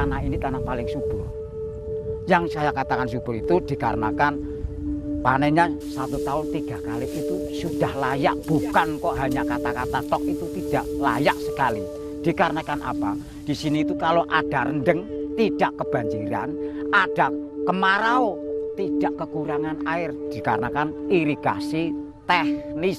tanah ini tanah paling subur. Yang saya katakan subur itu dikarenakan panennya 1 tahun 3 kali itu sudah layak, bukan kok hanya kata-kata tok, itu tidak layak sekali. Dikarenakan apa? Di sini itu kalau ada rendeng tidak kebanjiran, ada kemarau tidak kekurangan air dikarenakan irigasi teknis.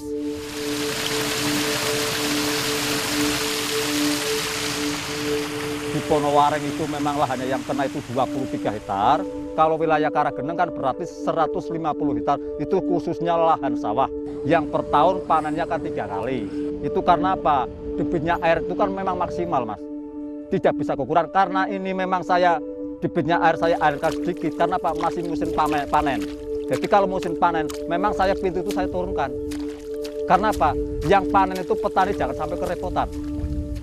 Di Ponowaring itu memang lahannya yang kena itu 23 hektar. Kalau wilayah Karageneng kan berarti 150 hektar, itu khususnya lahan sawah. Yang per tahun panennya kan 3 kali. Itu karena apa? Debitnya air itu kan memang maksimal, Mas. Tidak bisa kekurangan, karena ini memang debitnya air saya airkan sedikit, karena apa? Masih musim panen. Jadi kalau musim panen, memang saya pintu itu saya turunkan. Karena apa? Yang panen itu petani jangan sampai kerepotan.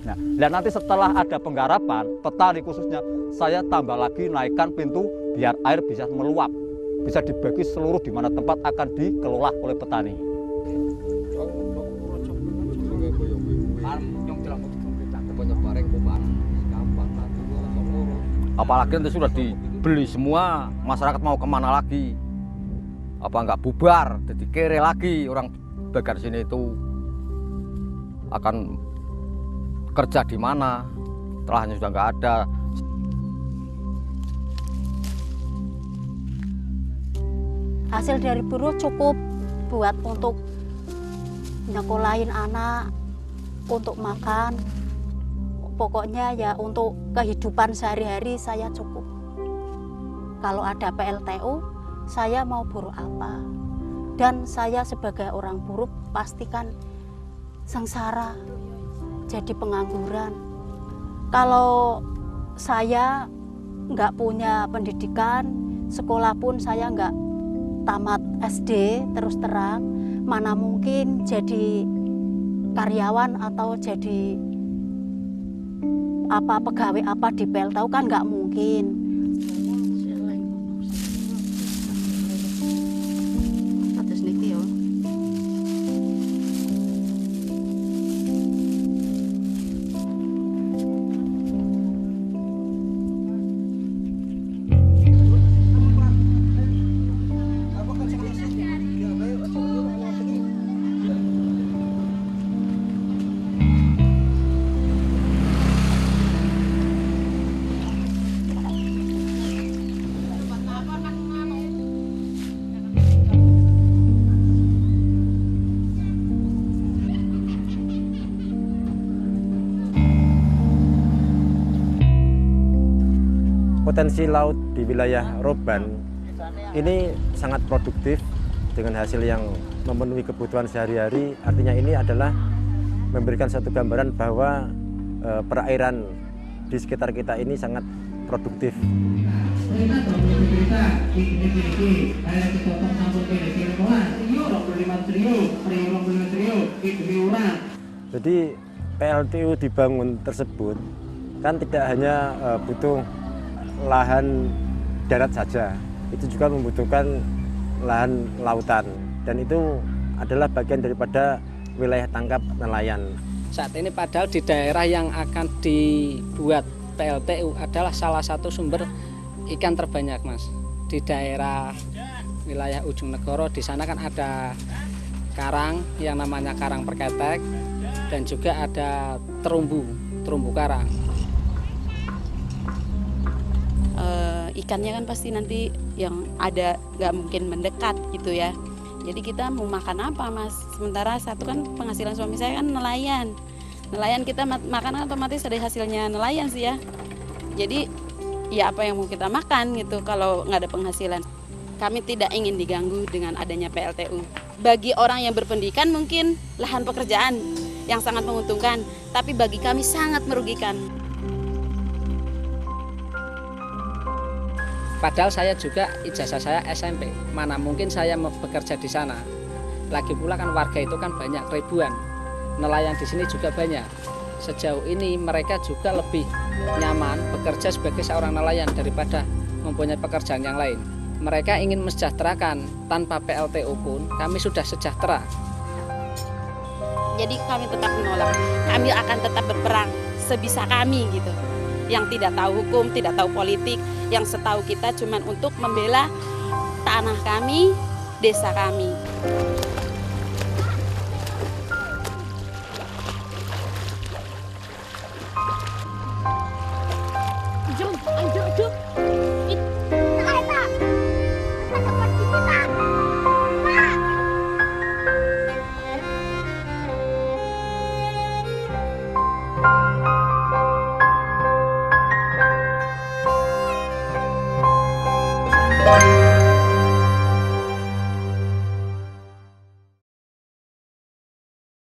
Nah, dan nanti setelah ada penggarapan, petani khususnya, saya tambah lagi naikkan pintu biar air bisa meluap, bisa dibagi seluruh di mana tempat akan dikelola oleh petani. Apalagi nanti sudah dibeli semua, masyarakat mau kemana lagi? Apa nggak bubar, jadi kere lagi orang bagian sini itu akan kerja di mana? Lahannya sudah nggak ada. Hasil dari buruh cukup buat untuk nyekolahin anak, untuk makan. Pokoknya ya untuk kehidupan sehari-hari saya cukup. Kalau ada PLTU, saya mau buruh apa? Dan saya sebagai orang buruh pastikan sengsara, jadi pengangguran. Kalau saya nggak punya pendidikan, sekolah pun saya nggak tamat SD, terus terang, mana mungkin jadi karyawan atau jadi pegawai apa di PLTU, kan nggak mungkin. Potensi laut di wilayah Roban ini sangat produktif dengan hasil yang memenuhi kebutuhan sehari-hari. Artinya ini adalah memberikan satu gambaran bahwa perairan di sekitar kita ini sangat produktif. Jadi PLTU dibangun tersebut kan tidak hanya butuh lahan darat saja, itu juga membutuhkan lahan lautan, dan itu adalah bagian daripada wilayah tangkap nelayan. Saat ini padahal di daerah yang akan dibuat PLTU adalah salah satu sumber ikan terbanyak, Mas. Di daerah wilayah Ujung Negoro, di sana kan ada karang yang namanya karang perketek, dan juga ada terumbu karang. Ikannya kan pasti nanti yang ada nggak mungkin mendekat gitu ya. Jadi kita mau makan apa, Mas? Sementara satu kan penghasilan suami saya kan nelayan. Nelayan kita makan otomatis dari hasilnya nelayan sih ya. Jadi ya apa yang mau kita makan gitu kalau nggak ada penghasilan. Kami tidak ingin diganggu dengan adanya PLTU. Bagi orang yang berpendidikan mungkin lahan pekerjaan yang sangat menguntungkan, tapi bagi kami sangat merugikan. Padahal saya juga ijazah saya SMP, mana mungkin saya bekerja di sana. Lagi pula kan warga itu kan banyak, ribuan. Nelayan di sini juga banyak. Sejauh ini mereka juga lebih nyaman bekerja sebagai seorang nelayan daripada mempunyai pekerjaan yang lain. Mereka ingin mensejahterakan, tanpa PLTU pun kami sudah sejahtera. Jadi kami tetap menolak, kami akan tetap berperang sebisa kami gitu. yang tidak tahu hukum, tidak tahu politik, yang setahu kita cuma untuk membela tanah kami, desa kami.